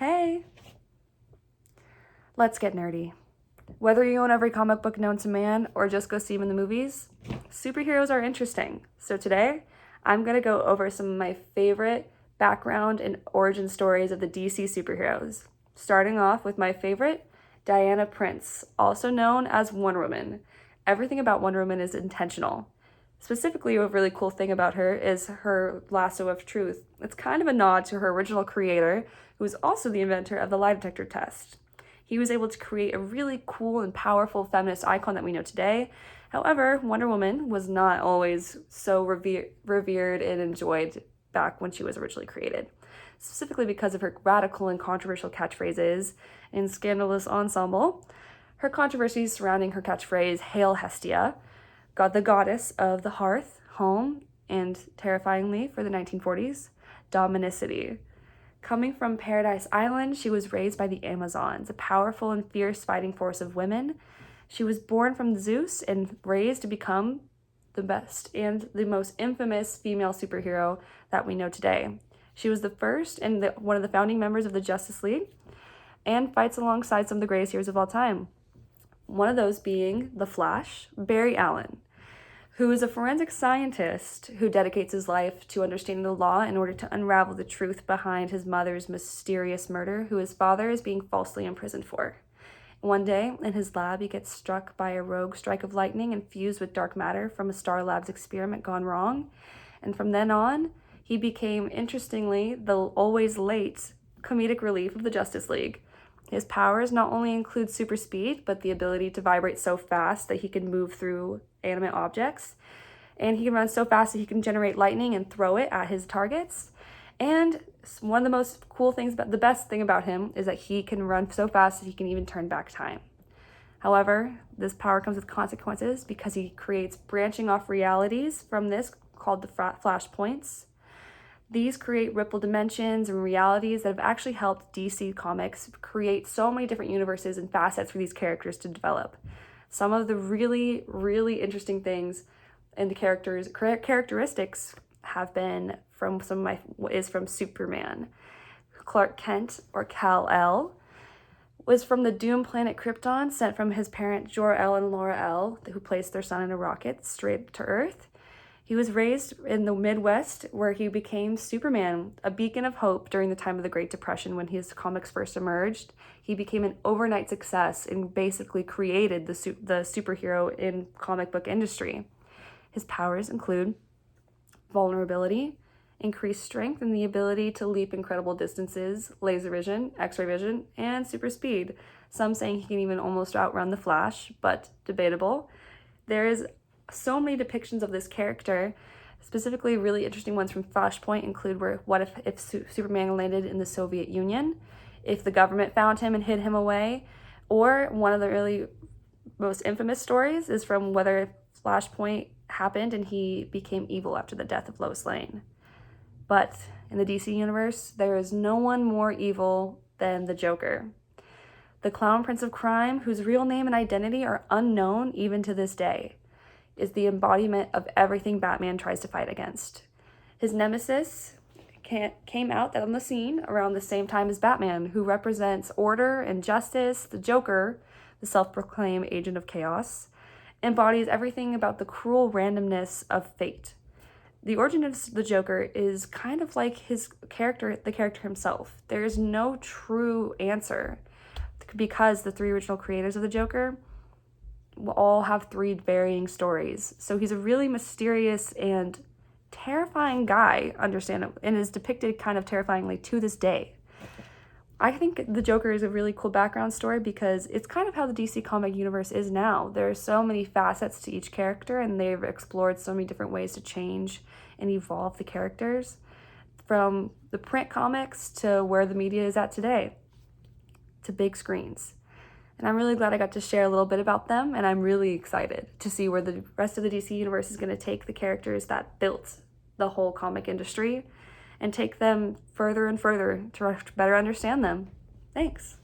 Hey! Let's get nerdy. Whether you own every comic book known to man or just go see them in the movies, superheroes are interesting. So today, I'm going to go over some of my favorite background and origin stories of the DC superheroes. Starting off with my favorite, Diana Prince, also known as Wonder Woman. Everything about Wonder Woman is intentional. Specifically, a really cool thing about her is her lasso of truth. It's kind of a nod to her original creator, who was also the inventor of the lie detector test. He was able to create a really cool and powerful feminist icon that we know today. However, Wonder Woman was not always so revered and enjoyed back when she was originally created, specifically because of her radical and controversial catchphrases and scandalous ensemble. Her controversies surrounding her catchphrase, Hail Hestia, the goddess of the hearth, home, and terrifyingly for the 1940s, Dominicity. Coming from Paradise Island, she was raised by the Amazons, a powerful and fierce fighting force of women. She was born from Zeus and raised to become the best and the most infamous female superhero that we know today. She was the first and one of the founding members of the Justice League and fights alongside some of the greatest heroes of all time. One of those being the Flash, Barry Allen, who is a forensic scientist who dedicates his life to understanding the law in order to unravel the truth behind his mother's mysterious murder, who his father is being falsely imprisoned for. One day, in his lab, he gets struck by a rogue strike of lightning infused with dark matter from a Star Labs experiment gone wrong. And from then on, he became, interestingly, the always late comedic relief of the Justice League. His powers not only include super speed, but the ability to vibrate so fast that he can move through animate objects. And he can run so fast that he can generate lightning and throw it at his targets. And one of the most cool things, the best thing about him is that he can run so fast that he can even turn back time. However, this power comes with consequences because he creates branching off realities from this called the flashpoints. These create ripple dimensions and realities that have actually helped DC Comics create so many different universes and facets for these characters to develop. Some of the really, really interesting things and the characteristics have been from from Superman. Clark Kent, or Kal-El, was from the doomed planet Krypton, sent from his parent Jor-El and Laura-El, who placed their son in a rocket straight to Earth. He was raised in the Midwest, where he became Superman, a beacon of hope during the time of the Great Depression when his comics first emerged. He became an overnight success and basically created the superhero in comic book industry. His powers include vulnerability, increased strength, and the ability to leap incredible distances, laser vision, x-ray vision, and super speed. Some saying he can even almost outrun the Flash, but debatable. There is so many depictions of this character. Specifically, really interesting ones from Flashpoint include what if Superman landed in the Soviet Union, if the government found him and hid him away, or one of the really most infamous stories is from whether Flashpoint happened and he became evil after the death of Lois Lane. But in the DC universe, there is no one more evil than the Joker. The Clown Prince of Crime, whose real name and identity are unknown even to this day, is the embodiment of everything Batman tries to fight against. His nemesis came out on the scene around the same time as Batman, who represents order and justice. The Joker, the self-proclaimed agent of chaos, embodies everything about the cruel randomness of fate. The origin of the Joker is kind of like the character himself. There is no true answer because the three original creators of the Joker will all have three varying stories. So he's a really mysterious and terrifying guy, understandable, and is depicted kind of terrifyingly to this day. I think the Joker is a really cool background story because it's kind of how the DC comic universe is now. There are so many facets to each character, and they've explored so many different ways to change and evolve the characters, from the print comics to where the media is at today, to big screens. And I'm really glad I got to share a little bit about them, and I'm really excited to see where the rest of the DC universe is going to take the characters that built the whole comic industry and take them further and further to better understand them. Thanks.